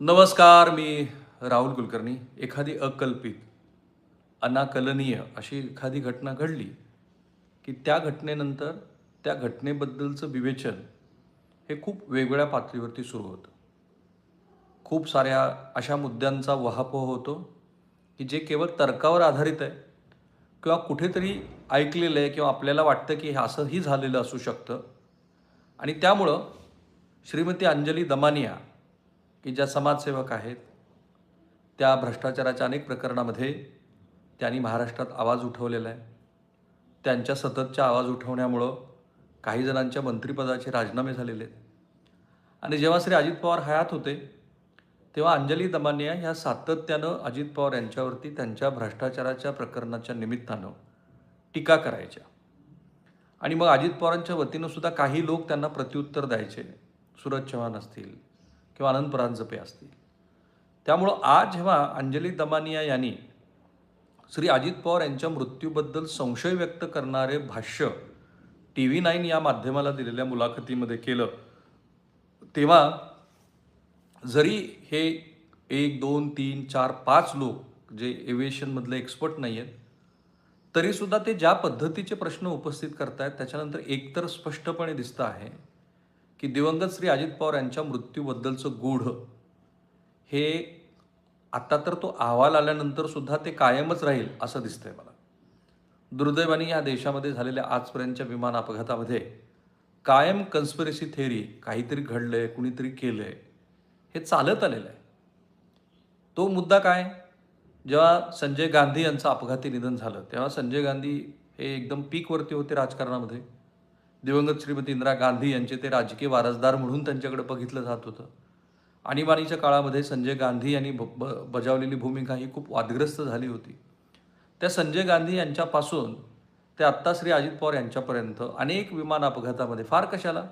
नमस्कार. मी राहुल कुलकर्णी. एखादी अकल्पित, अनाकलनीय अशी एखादी घटना घडली, की त्या घटनेनंतर त्या घटनेबद्दलचं विवेचन हे खूप वेगवेगळ्या पातळीवरती सुरू होतं. खूप साऱ्या अशा मुद्द्यांचा वहापोह होतो, की जे केवळ तर्कावर आधारित आहे किंवा कुठेतरी ऐकलेलं आहे किंवा आपल्याला वाटतं, की हे असंही झालेलं असू शकतं. आणि त्यामुळं श्रीमती अंजली दमानिया, की ज्या समाजसेवक आहेत, त्या भ्रष्टाचाराच्या अनेक प्रकरणामध्ये त्यांनी महाराष्ट्रात आवाज उठवलेला आहे. त्यांच्या सततच्या आवाज उठवण्यामुळं काही जणांच्या मंत्रिपदाचे राजीनामे झालेले आहेत. आणि जेव्हा श्री अजित पवार हयात होते, तेव्हा अंजली दमानिया ह्या सातत्यानं अजित पवार यांच्यावरती त्यांच्या भ्रष्टाचाराच्या प्रकरणाच्या निमित्तानं टीका करायच्या. आणि मग अजित पवारांच्या वतीनं सुद्धा काही लोक त्यांना प्रत्युत्तर द्यायचे. सूरज चव्हाण असतील किंवा आनंद परांजपे असतील. त्यामुळं आज जेव्हा अंजली दमानिया यांनी श्री अजित पवार यांच्या मृत्यूबद्दल संशय व्यक्त करणारे भाष्य TV9 या माध्यमाला दिलेल्या मुलाखतीमध्ये केलं, तेव्हा जरी हे 1, 2, 3, 4, 5 लोक जे एव्हिएशनमधले एक्सपर्ट नाही आहेत, तरीसुद्धा ते ज्या पद्धतीचे प्रश्न उपस्थित करतायत, त्याच्यानंतर एकतर स्पष्टपणे दिसतं आहे, की दिवंगत श्री अजित पवार यांच्या मृत्यूबद्दलचं गूढ हे आता तर तो अहवाल आल्यानंतर सुद्धा ते कायमच राहील असं दिसतंय मला. दुर्दैवाने या देशामध्ये झालेल्या आजपर्यंतच्या विमान अपघातामध्ये कायम कन्स्पिरसी थेअरी, काहीतरी घडलंय, कुणीतरी केलंय, हे चालत आलेलं आहे. तो मुद्दा काय? जेव्हा संजय गांधी यांचं अपघाती निधन झालं, तेव्हा संजय गांधी हे एकदम पीकवरती होते राजकारणामध्ये. दिवंगत श्रीमती इंदिरा गांधी यांचे ते राजकीय वारसदार म्हणून त्यांच्याकडे बघितलं जात होतं. आणीबाणीच्या काळामध्ये संजय गांधी यांनी बजावलेली भूमिका ही खूप वादग्रस्त झाली होती. त्या संजय गांधी यांच्यापासून ते आत्ता श्री अजित पवार यांच्यापर्यंत अनेक विमान अपघातामध्ये, फार कशाला,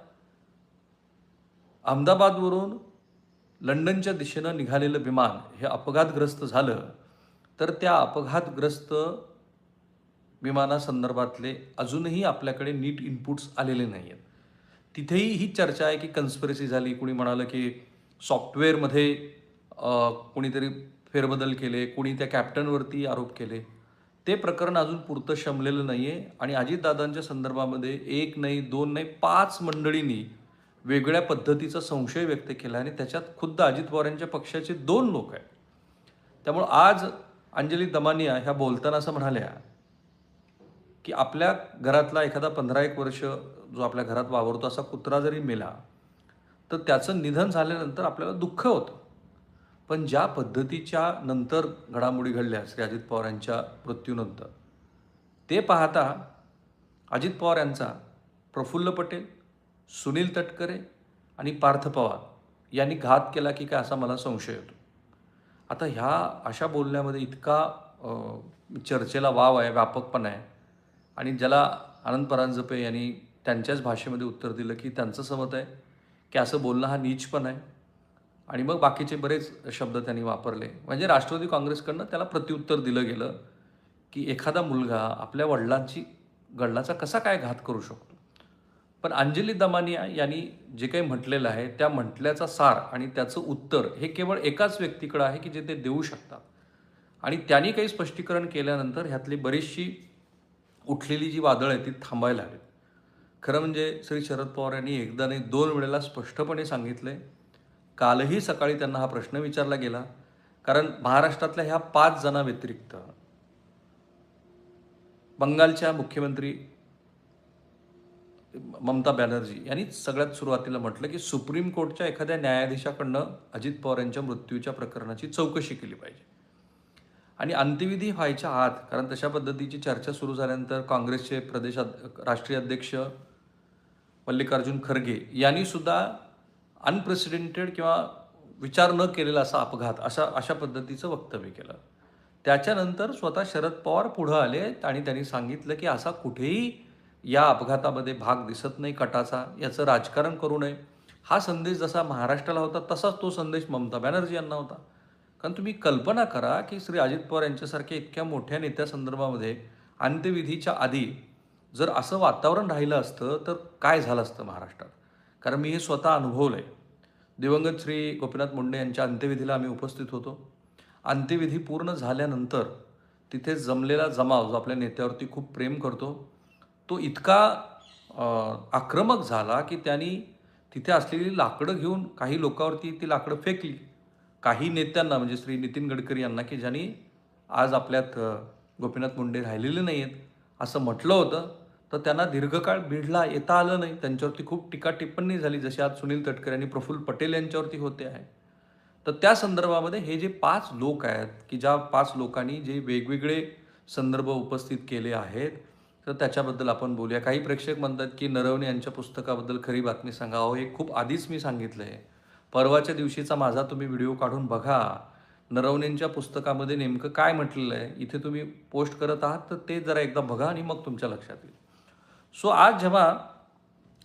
अहमदाबादवरून लंडनच्या दिशेनं निघालेलं विमान हे अपघातग्रस्त झालं, तर त्या अपघातग्रस्त विमानासंदर्भातले अजूनही आपल्याकडे नीट इनपुट्स आलेले नाही आहेत. तिथेही ही चर्चा आहे की कन्स्पिरसी झाली. कुणी म्हणालं की सॉफ्टवेअरमध्ये कुणीतरी फेरबदल केले, कुणी त्या कॅप्टनवरती आरोप केले. ते प्रकरण अजून पुरतं शमलेलं नाही आहे. आणि अजितदादांच्या संदर्भामध्ये 1 नाही, 2 नाही, 5 मंडळींनी वेगळ्या पद्धतीचा संशय व्यक्त केला आणि त्याच्यात खुद्द अजित पवार यांच्या पक्षाचे 2 लोक आहेत. त्यामुळं आज अंजली दमानिया ह्या बोलताना असं म्हणाल्या, की आपल्या घरातला एखादा 15-1 वर्ष जो आपल्या घरात वावरतो असा कुत्रा जरी मेला, तर त्याचं निधन झाल्यानंतर आपल्याला दुःख होतं. पण ज्या पद्धतीच्या नंतर घडामोडी घडल्या श्री अजित पवार यांच्या मृत्यूनंतर, ते पाहता अजित पवार यांचा प्रफुल्ल पटेल, सुनील तटकरे आणि पार्थ पवार यांनी घात केला की काय असा मला संशय येतो. आता ह्या अशा बोलण्यामध्ये इतका चर्चेला वाव आहे, व्यापकपणा आहे. आणि ज्याला आनंद परांजपे यांनी त्यांच्याच भाषेमध्ये उत्तर दिलं, की त्यांचं समत आहे की असं बोलणं हा नीचपण आहे. आणि मग बाकीचे बरेच शब्द त्यांनी वापरले. म्हणजे राष्ट्रवादी काँग्रेसकडनं त्याला प्रत्युत्तर दिलं गेलं, की एखादा मुलगा आपल्या वडिलांचा कसा काय घात करू शकतो. पण अंजली दमानिया यांनी जे काही म्हटलेलं आहे, त्या म्हटल्याचा सार आणि त्याचं उत्तर हे केवळ एकाच व्यक्तीकडे आहे, की जे ते देऊ शकतात. आणि त्यांनी काही स्पष्टीकरण केल्यानंतर ह्यातली बरीचशी उठलेली जी वादळ आहे ती थांबायला हवी. खरं म्हणजे श्री शरद पवार यांनी एकदा नाही 2 वेळेला स्पष्टपणे सांगितलंय. कालही सकाळी त्यांना हा प्रश्न विचारला गेला, कारण महाराष्ट्रातल्या ह्या 5 जणांव्यतिरिक्त बंगालच्या मुख्यमंत्री ममता बॅनर्जी यांनी सगळ्यात सुरुवातीला म्हटलं, की सुप्रीम कोर्टच्या एखाद्या न्यायाधीशाकडनं अजित पवार यांच्या मृत्यूच्या प्रकरणाची चौकशी केली पाहिजे. आणि अंत्यविधी व्हायच्या आत, कारण तशा पद्धतीची चर्चा सुरू झाल्यानंतर काँग्रेसचे राष्ट्रीय अध्यक्ष मल्लिकार्जुन खरगे यांनी सुद्धा अनप्रेसिडेंटेड किंवा विचार न केलेला असा अपघात अशा पद्धतीचं वक्तव्य केलं. त्याच्यानंतर स्वतः शरद पवार पुढं आले आणि त्यांनी सांगितलं, की असा कुठेही या अपघातामध्ये भाग दिसत नाही कटाचा, याचं राजकारण करू नये. हा संदेश जसा महाराष्ट्राला होता तसाच तो संदेश ममता बॅनर्जी यांना होता. कारण तुम्ही कल्पना करा, की श्री अजित पवार यांच्यासारख्या इतक्या मोठ्या नेत्यासंदर्भामध्ये अंत्यविधीच्या आधी जर असं वातावरण राहिलं असतं तर काय झालं असतं महाराष्ट्रात. कारण मी हे स्वतः अनुभवलं आहे. दिवंगत श्री गोपीनाथ मुंडे यांच्या अंत्यविधीला आम्ही उपस्थित होतो. अंत्यविधी पूर्ण झाल्यानंतर तिथे जमलेला जमाव जो आपल्या नेत्यावरती खूप प्रेम करतो, तो इतका आक्रमक झाला की त्यांनी तिथे असलेली लाकडं घेऊन काही लोकांवरती ती लाकडं फेकली. काही नेत्यांना म्हणजे श्री नितीन गडकरी यांना, की ज्यांनी आज आपल्यात गोपीनाथ मुंडे राहिलेले नाही आहेत, असं म्हटलं होतं, तर त्यांना दीर्घकाळ बीडला येता आलं नाही. त्यांच्यावरती खूप टीका-टिप्पणी झाली, जशी आज सुनील तटकरे आणि प्रफुल्ल पटेल यांच्यावरती होते आहे. तर त्या संदर्भामध्ये हे जे 5 लोक आहेत, की ज्या 5 लोकांनी जे वेगवेगळे संदर्भ उपस्थित केले आहेत, तर त्याच्याबद्दल आपण बोलूया. काही प्रेक्षक म्हणतात, की नरवणे यांच्या पुस्तकाबद्दल खरी बातमी सांगा. अहो, हे खूप आधीच मी सांगितलंय. परवाच्या दिवशीचा माझा तुम्ही व्हिडिओ काढून बघा. नरवणेंच्या पुस्तकामध्ये नेमकं काय म्हटलेलं आहे, इथे तुम्ही पोस्ट करत आहात, तर ते जरा एकदा बघा आणि मग तुमच्या लक्षात येईल. सो आज जेव्हा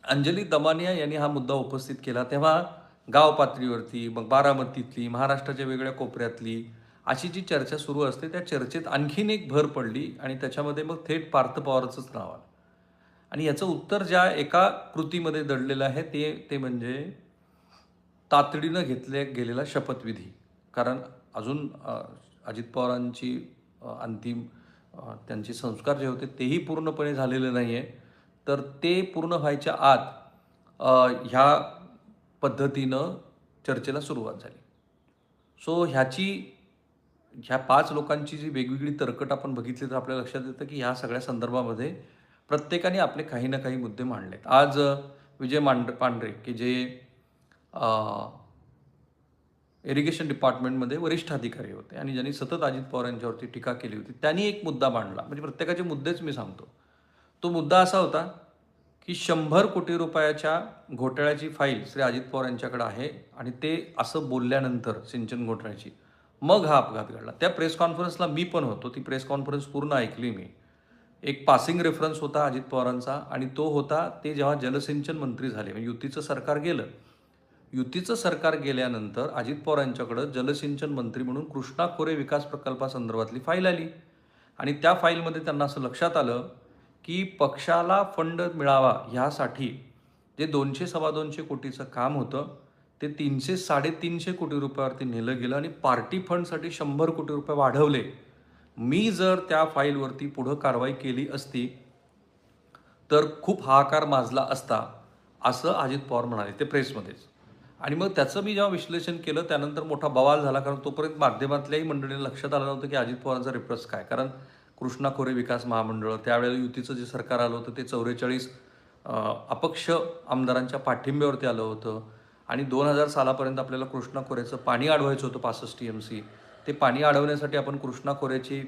अंजली दमानिया यांनी हा मुद्दा उपस्थित केला, तेव्हा गाव पातळीवरती, मग बारामतीतली, महाराष्ट्राच्या वेगळ्या कोपऱ्यातली अशी जी चर्चा सुरू असते, त्या चर्चेत आणखीन एक भर पडली आणि त्याच्यामध्ये मग थेट पार्थ पवारचंच नाव आलं. आणि याचं उत्तर ज्या एका कृतीमध्ये दडलेलं आहे ते म्हणजे तातडीनं घेतल्या गेलेला शपथविधी. कारण अजून अजित पवारांची अंतिम त्यांचे संस्कार जे होते तेही पूर्णपणे झालेले नाही आहे. तर ते पूर्ण व्हायच्या आत ह्या पद्धतीनं चर्चेला सुरुवात झाली. सो ह्या 5 लोकांची जी वेगवेगळी तरकट आपण बघितली तर आपल्या लक्षात येतं, की ह्या सगळ्या संदर्भामध्ये प्रत्येकाने आपले काही ना काही मुद्दे मांडलेत. आज विजय पांढरे, की जे इरिगेशन डिपार्टमेंटमध्ये वरिष्ठ अधिकारी होते आणि ज्यांनी सतत अजित पवार यांच्यावरती टीका केली होती, त्यांनी एक मुद्दा मांडला. म्हणजे प्रत्येकाचे मुद्देच मी सांगतो. तो मुद्दा असा होता, की 100 कोटी रुपयाच्या घोटाळ्याची फाईल श्री अजित पवार यांच्याकडे आहे आणि ते असं बोलल्यानंतर सिंचन घोटाळ्याची, मग हा अपघात घडला. त्या प्रेस कॉन्फरन्सला मी पण होतो. ती प्रेस कॉन्फरन्स पूर्ण ऐकली मी. एक पासिंग रेफरन्स होता अजित पवारांचा आणि तो होता ते जेव्हा जलसिंचन मंत्री झाले, म्हणजे युतीचं सरकार गेलं. युतीचं सरकार गेल्यानंतर अजित पवार यांच्याकडं जलसिंचन मंत्री म्हणून कृष्णा खोरे विकास प्रकल्पासंदर्भातली फाईल आली आणि त्या फाईलमध्ये त्यांना असं लक्षात आलं, की पक्षाला फंड मिळावा ह्यासाठी जे 200-225 कोटीचं काम होतं, ते 300-350 कोटी रुपयावरती नेलं गेलं आणि पार्टी फंडसाठी 100 कोटी रुपये वाढवले. मी जर त्या फाईलवरती पुढं कारवाई केली असती, तर खूप हाहाकार माजला असता, असं अजित पवार म्हणाले ते प्रेसमध्येच. आणि मग त्याचं मी जेव्हा विश्लेषण केलं, त्यानंतर मोठा बवाल झाला. कारण तोपर्यंत माध्यमातल्याही मंडळींना लक्षात आलं नव्हतं, की अजित पवारांचा रेफरन्स काय. कारण कृष्णा खोरे विकास महामंडळ, त्यावेळेला युतीचं जे सरकार आलं होतं, ते 44 अपक्ष आमदारांच्या पाठिंब्यावरती आलं होतं आणि 2000 सालापर्यंत आपल्याला कृष्णा खोरेचं पाणी अडवायचं होतं 65 TMC. ते पाणी अडवण्यासाठी आपण कृष्णा खोऱ्याची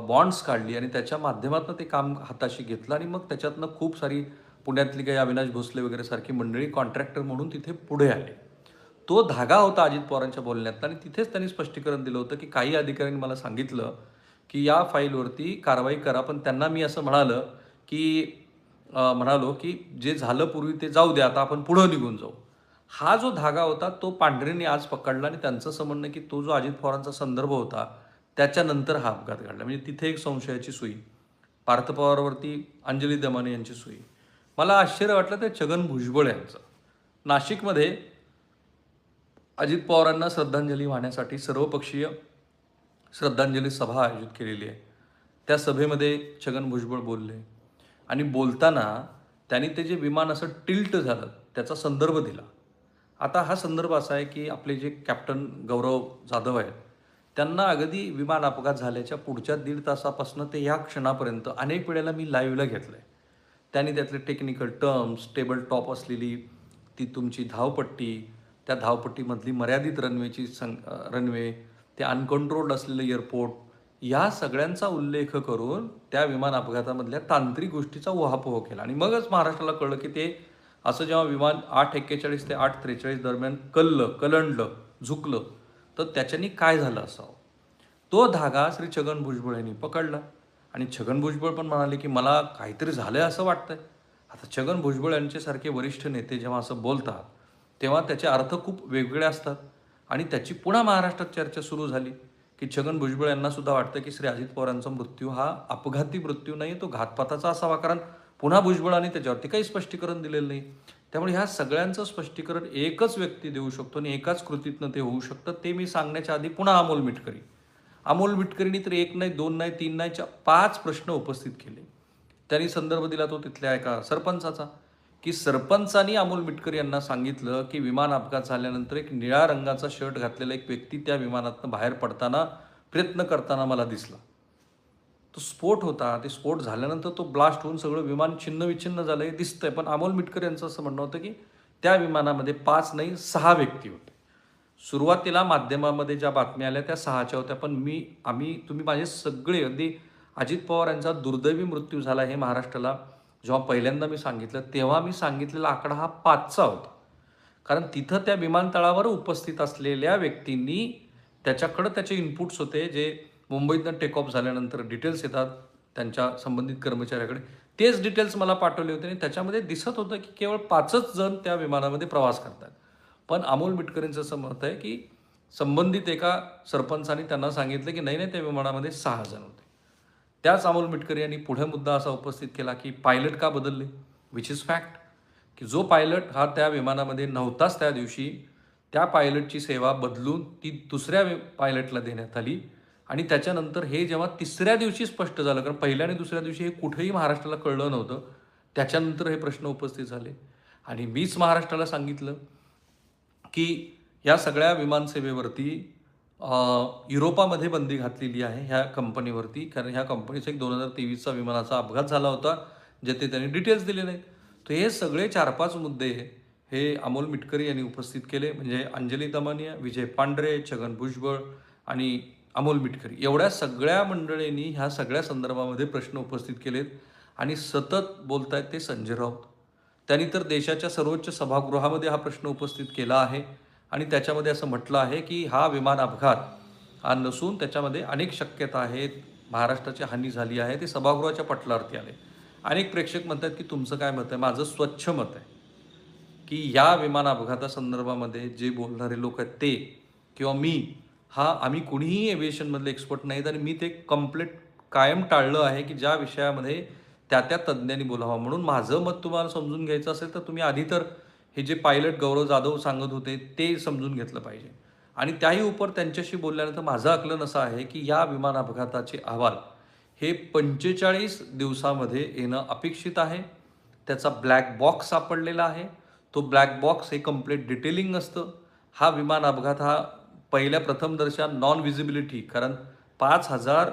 बॉन्ड्स काढली आणि त्याच्या माध्यमातून ते काम हाताशी घेतलं आणि मग त्याच्यातनं खूप सारी पुण्यातली काही अविनाश भोसले वगैरे सारखी मंडळी कॉन्ट्रॅक्टर म्हणून तिथे पुढे आले. तो धागा होता अजित पवारांच्या बोलण्यात आणि तिथेच त्यांनी स्पष्टीकरण दिलं होतं, की काही अधिकाऱ्यांनी मला सांगितलं, की या फाईलवरती कारवाई करा. पण त्यांना मी असं म्हणालो, की जे झालं पूर्वी ते जाऊ द्या, आता आपण पुढं निघून जाऊ. हा जो धागा होता तो पांढरेंनी आज पकडला आणि त्यांचं असं म्हणणं, की तो जो अजित पवारांचा संदर्भ होता, त्याच्यानंतर हा अपघात घडला. म्हणजे तिथे एक संशयाची सुई. पार्थ पवारवरती अंजली दमाने यांची सुई. मला आश्चर्य वाटलं ते छगन भुजबळ यांचं. नाशिकमध्ये अजित पवारांना श्रद्धांजली वाहण्यासाठी सर्वपक्षीय श्रद्धांजली सभा आयोजित केलेली आहे. त्या सभेमध्ये छगन भुजबळ बोलले आणि बोलताना त्यांनी ते जे विमान असं टिल्ट झालं त्याचा संदर्भ दिला. आता हा संदर्भ असा आहे, की आपले जे कॅप्टन गौरव जाधव आहेत, त्यांना अगदी विमान अपघात झाल्याच्या पुढच्या 1.5 तासापासून ते ह्या क्षणापर्यंत अनेक वेळेला मी लाईव्हला घेतलं आहे. त्यांनी त्यातले टेक्निकल टर्म्स, टेबल टॉप असलेली ती तुमची धावपट्टी, त्या धावपट्टीमधली मर्यादित रनवे, ते अनकंट्रोल्ड असलेलं एअरपोर्ट, या सगळ्यांचा उल्लेख करून त्या विमान अपघातामधल्या तांत्रिक गोष्टीचा उहापोह केला आणि मगच महाराष्ट्राला कळलं, की ते असं जेव्हा विमान 8:41 ते 8:43 दरम्यान कलंडलं, झुकलं, तर त्याच्यानी काय झालं असावं. तो धागा श्री छगन भुजबळ यांनी पकडला आणि छगन भुजबळ पण म्हणाले, की मला काहीतरी झालंय असं वाटतंय. आता छगन भुजबळ यांच्यासारखे वरिष्ठ नेते जेव्हा असं बोलतात, तेव्हा त्याचे अर्थ खूप वेगवेगळे असतात आणि त्याची पुन्हा महाराष्ट्रात चर्चा सुरू झाली, की छगन भुजबळ यांना सुद्धा वाटतं, की श्री अजित पवारांचा मृत्यू हा अपघाती मृत्यू नाही, तो घातपाताचा असावा. कारण पुन्हा भुजबळांनी त्याच्यावरती काही स्पष्टीकरण दिलेलं नाही. त्यामुळे ह्या सगळ्यांचं स्पष्टीकरण एकच व्यक्ती देऊ शकतो आणि एकाच कृतीतनं ते होऊ शकतं. ते मी सांगण्याच्या आधी पुन्हा अमोल मिटकरी. अमोल मिटकरींनी तर 1 नाही, 2 नाही, 3 नाही, 5 प्रश्न उपस्थित केले. त्यांनी संदर्भ दिला तो तिथल्या एका सरपंचाचा, की सरपंचानी अमोल मिटकरी यांना सांगितलं, की विमान अपघात झाल्यानंतर एक निळ्या रंगाचा शर्ट घातलेला एक व्यक्ती त्या विमानातनं बाहेर पडताना प्रयत्न करताना मला दिसला. तो स्फोट होता. ते स्फोट झाल्यानंतर तो ब्लास्ट होऊन सगळं विमान छिन्न-विछिन्न झालं हे दिसतंय. पण अमोल मिटकर यांचं असं म्हणणं होतं, की त्या विमानामध्ये 5 नाही 6 व्यक्ती होते. सुरुवातीला माध्यमामध्ये ज्या बातम्या आल्या त्या 6च्या होत्या. पण तुम्ही माझे सगळे अगदी अजित पवार यांचा दुर्दैवी मृत्यू झाला हे महाराष्ट्राला जेव्हा पहिल्यांदा मी सांगितलं, तेव्हा मी सांगितलेला आकडा हा 5चा होता. कारण तिथं त्या विमानतळावर उपस्थित असलेल्या व्यक्तींनी त्याच्याकडं त्याचे इनपुट्स होते, जे मुंबईतनं टेक ऑफ झाल्यानंतर डिटेल्स येतात त्यांच्या संबंधित कर्मचाऱ्याकडे. तेच डिटेल्स मला पाठवले होते आणि त्याच्यामध्ये दिसत होतं, की केवळ 5च जण त्या विमानामध्ये प्रवास करतात. पण अमोल मिटकरींचं असं मत आहे, की संबंधित एका सरपंचाने त्यांना सांगितलं, की नाही, त्या विमानामध्ये 6 जण होते. त्याच अमोल मिटकरी यांनी पुढे मुद्दा असा उपस्थित केला, की पायलट का बदलले? Which is fact. की जो पायलट हा त्या विमानामध्ये नव्हताच त्या दिवशी, त्या पायलटची सेवा बदलून ती दुसऱ्या पायलटला देण्यात आली आणि त्याच्यानंतर हे जेव्हा तिसऱ्या दिवशी स्पष्ट झालं, कारण पहिल्या आणि दुसऱ्या दिवशी हे कुठेही महाराष्ट्राला कळलं नव्हतं. त्याच्यानंतर हे प्रश्न उपस्थित झाले आणि मीच महाराष्ट्राला सांगितलं, की या सगळ्या विमानसेवेवरती युरोपामध्ये बंदी घातलेली आहे ह्या कंपनीवरती. कारण ह्या कंपनीचा एक 2023चा विमानाचा अपघात झाला होता, ज्याचे त्यांनी डिटेल्स दिले नाहीत. तर हे सगळे 4-5 मुद्दे हे अमोल मिटकरी यांनी उपस्थित केले. म्हणजे अंजली दमानिया, विजय पांढरे, छगन भुजबळ आणि अमोल मिटकरी एवढ्या सगळ्या मंडळींनी ह्या सगळ्या संदर्भामध्ये प्रश्न उपस्थित केलेत आणि सतत बोलतायत ते संजय राऊत. त्यांनी तर देशाच्या सर्वोच्च सभागृहामध्ये हा प्रश्न उपस्थित केला आहे आणि त्याच्यामध्ये असं म्हटलं आहे, की हा विमान अपघात हा नसून त्याच्यामध्ये अनेक शक्यता आहेत, महाराष्ट्राची हानी झाली आहे. ते सभागृहाच्या पटलावरती आले. अनेक प्रेक्षक म्हणतात, की तुमचं काय मत आहे? माझं स्वच्छ मत आहे, की या विमान अपघातासंदर्भामध्ये जे बोलणारे लोक आहेत ते किंवा आम्ही कुणीही एव्हिएशनमधले एक्सपर्ट नाहीत आणि मी ते कंप्लीट कायम टाळलं आहे, की ज्या विषयामध्ये त्या तज्ज्ञांनी बोलावं. म्हणून माझं मत तुम्हाला समजून घ्यायचं असेल तर तुम्ही आधी तर हे जे पायलट गौरव जाधव सांगत होते ते समजून घेतलं पाहिजे. आणि त्याही उपर त्यांच्याशी बोलल्यानंतर माझं आकलन असं आहे, की या विमान अपघाताचे अहवाल हे 45 दिवसामध्ये येणं अपेक्षित आहे. त्याचा ब्लॅक बॉक्स सापडलेला आहे. तो ब्लॅक बॉक्स हे कंप्लीट डिटेलिंग असतं. हा विमान अपघात हा पहिल्या प्रथमदर्शा नॉन व्हिजिबिलिटी, कारण 5,000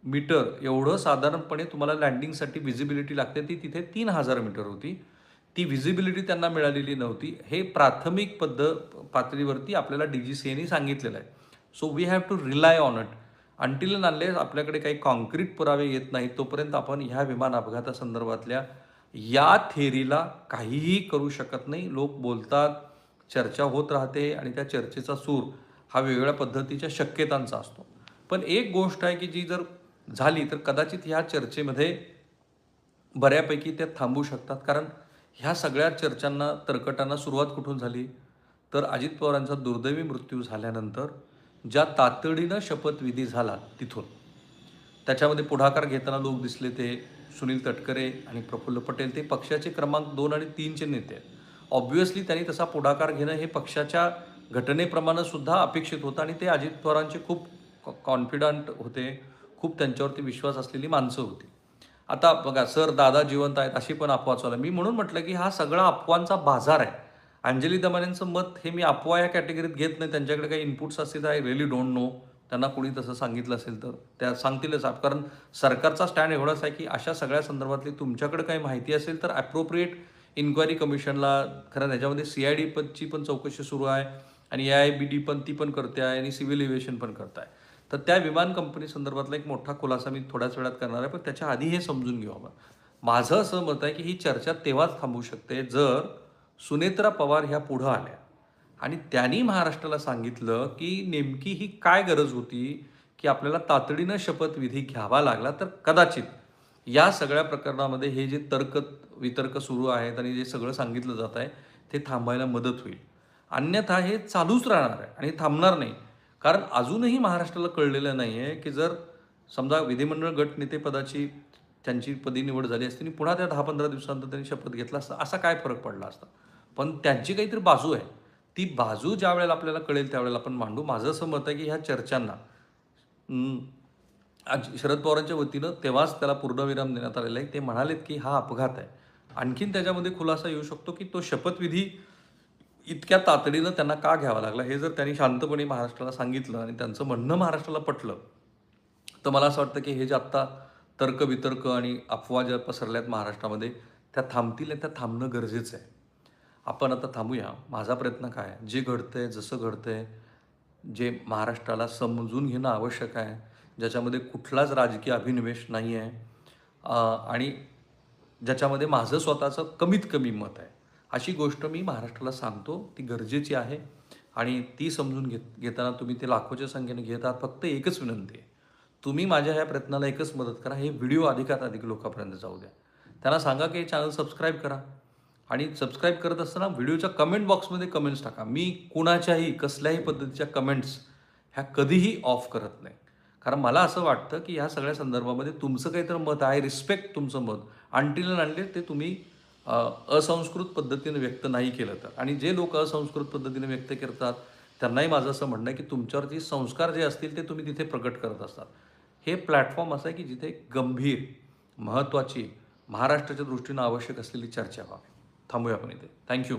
मीटर एवढं साधारणपणे तुम्हाला लँडिंगसाठी व्हिजिबिलिटी लागते, ती तिथे 3,000 मीटर होती. ती व्हिजिबिलिटी त्यांना मिळालेली नव्हती. हे प्राथमिक पातळीवरती आपल्याला DGCAने सांगितलेलं आहे. So we have to rely on it. Until and unless आपल्याकडे काही कॉन्क्रीट पुरावे येत नाहीत, तोपर्यंत आपण ह्या विमान अपघातासंदर्भातल्या या थेअरीला काहीही करू शकत नाही. लोक बोलतात, चर्चा होत राहते आणि त्या चर्चेचा सूर हा वेगवेगळ्या पद्धतीच्या शक्यतांचा असतो. पण एक गोष्ट आहे, की जी जर झाली तर कदाचित ह्या चर्चेमध्ये बऱ्यापैकी त्या थांबू शकतात. कारण ह्या सगळ्या चर्चांना, तर्कटांना सुरुवात कुठून झाली? तर अजित पवारांचा दुर्दैवी मृत्यू झाल्यानंतर ज्या तातडीनं शपथविधी झाला तिथून. त्याच्यामध्ये पुढाकार घेताना लोक दिसले ते सुनील तटकरे आणि प्रफुल्ल पटेल. ते पक्षाचे क्रमांक 2 आणि 3चे नेते आहेत. ऑब्व्हियसली त्यांनी तसा पुढाकार घेणं हे पक्षाच्या घटनेप्रमाणे सुद्धा अपेक्षित होतं आणि ते अजित पवारांचे खूप कॉन्फिडंट होते. खूप त्यांच्यावरती विश्वास असलेली माणसं होती. आता बघा, सर दादा जिवंत आहेत अशी पण अफवा चालू आहे. मी म्हणून म्हटलं, की हा सगळा अफवांचा बाजार आहे. अंजली दमानियांचं मत हे मी अफवा या कॅटेगरीत घेत नाही. त्यांच्याकडे काही इनपुट्स असतील तर आय रिअली डोंट नो. त्यांना कोणी तसं सांगितलं असेल तर त्या सांगतीलच. कारण सरकारचा स्टँड एवढाच आहे, की अशा सगळ्या संदर्भातली तुमच्याकडे काही माहिती असेल तर ॲप्रोप्रिएट इन्क्वायरी कमिशनला, कारण याच्यामध्ये CID ची पण चौकशी सुरू आहे आणि AIBD पण ती पण करते आहे आणि सिव्हिल एव्हिएशन पण करत आहे. तर त्या विमान कंपनी संदर्भातला एक मोठा खुलासा मी थोड्याच वेळात करणार आहे. पण त्याच्या आधी हे समजून घेऊ आपण. माझं असं मत आहे, की ही चर्चा तेव्हाच थांबू शकते जर सुनेत्रा पवार ह्या पुढं आल्या आणि त्यांनी महाराष्ट्राला सांगितलं, की नेमकी ही काय गरज होती, की आपल्याला तातडीनं शपथविधी घ्यावा लागला. तर कदाचित या सगळ्या प्रकरणामध्ये हे जे वितर्क सुरू आहेत आणि जे सगळं सांगितलं जात आहे ते थांबायला मदत होईल. अन्यथा हे चालूच राहणार आहे आणि थांबणार नाही. कारण अजूनही महाराष्ट्राला कळलेलं नाही आहे, की जर समजा विधिमंडळ गटनेतेपदाची त्यांची पदी निवड झाली असती आणि पुन्हा त्या 10-15 दिवसानंतर त्यांनी शपथ घेतला असता, असा काय फरक पडला असता? पण त्यांची काहीतरी बाजू आहे. ती बाजू ज्यावेळेला आपल्याला कळेल त्यावेळेला आपण मांडू. माझं असं मत आहे की ह्या चर्चांना आज शरद पवारांच्या वतीनं तेव्हाच त्याला पूर्णविराम देण्यात आलेला आहे. ते म्हणालेत की हा अपघात आहे. आणखीन त्याच्यामध्ये खुलासा येऊ शकतो की तो शपथविधी इतक्या तातडीनं त्यांना का घ्यावा लागला, हे जर त्यांनी शांतपणे महाराष्ट्राला सांगितलं आणि त्यांचं म्हणणं महाराष्ट्राला पटलं, तर मला असं वाटतं की हे जे आत्ता तर्कवितर्क आणि अफवा ज्या पसरल्यात महाराष्ट्रामध्ये, त्या थांबतील आणि त्या थांबणं गरजेचं आहे. आपण आता थांबूया. माझा प्रयत्न काय आहे, जे घडतंय, जसं घडतंय, जे महाराष्ट्राला समजून घेणं आवश्यक आहे, ज्याच्यामध्ये कुठलाच राजकीय अभिनिवेश नाही आहे आणि ज्याच्यामध्ये माझं स्वतःचं कमीत कमी मत आहे, अशी गोष्ट मी महाराष्ट्राला सांगतो. ती गरजेची आहे आणि ती समजून घेताना तुम्ही ते लाखोच्या संख्येने घेत आहात. फक्त एकच विनंती आहे, तुम्ही माझ्या ह्या प्रयत्नाला एकच मदत करा, हे व्हिडिओ अधिकात अधिक लोकांपर्यंत जाऊ द्या. त्यांना सांगा की हे चॅनल सबस्क्राईब करा आणि सबस्क्राईब करत असताना व्हिडिओच्या कमेंट बॉक्समध्ये कमेंट्स टाका. मी कुणाच्याही कसल्याही पद्धतीच्या कमेंट्स ह्या कधीही ऑफ करत नाही. कारण मला असं वाटतं की ह्या सगळ्या संदर्भामध्ये तुमचं काहीतरी मत आहे, रिस्पेक्ट तुमचं मत, अनटिल अँड अनलेस ते तुम्ही असंस्कृत पद्धतीने व्यक्त नाही केलं तर. आणि जे लोक असंस्कृत पद्धतीने व्यक्त करतात त्यांनाही माझं असं म्हणणं आहे की तुमच्यावरती संस्कार जे असतील ते तुम्ही तिथे प्रकट करत असतात. हे प्लॅटफॉर्म असं आहे की जिथे गंभीर, महत्त्वाची, महाराष्ट्राच्या दृष्टीनं आवश्यक असलेली चर्चा व्हावी. थांबूया आपण इथे. थँक्यू.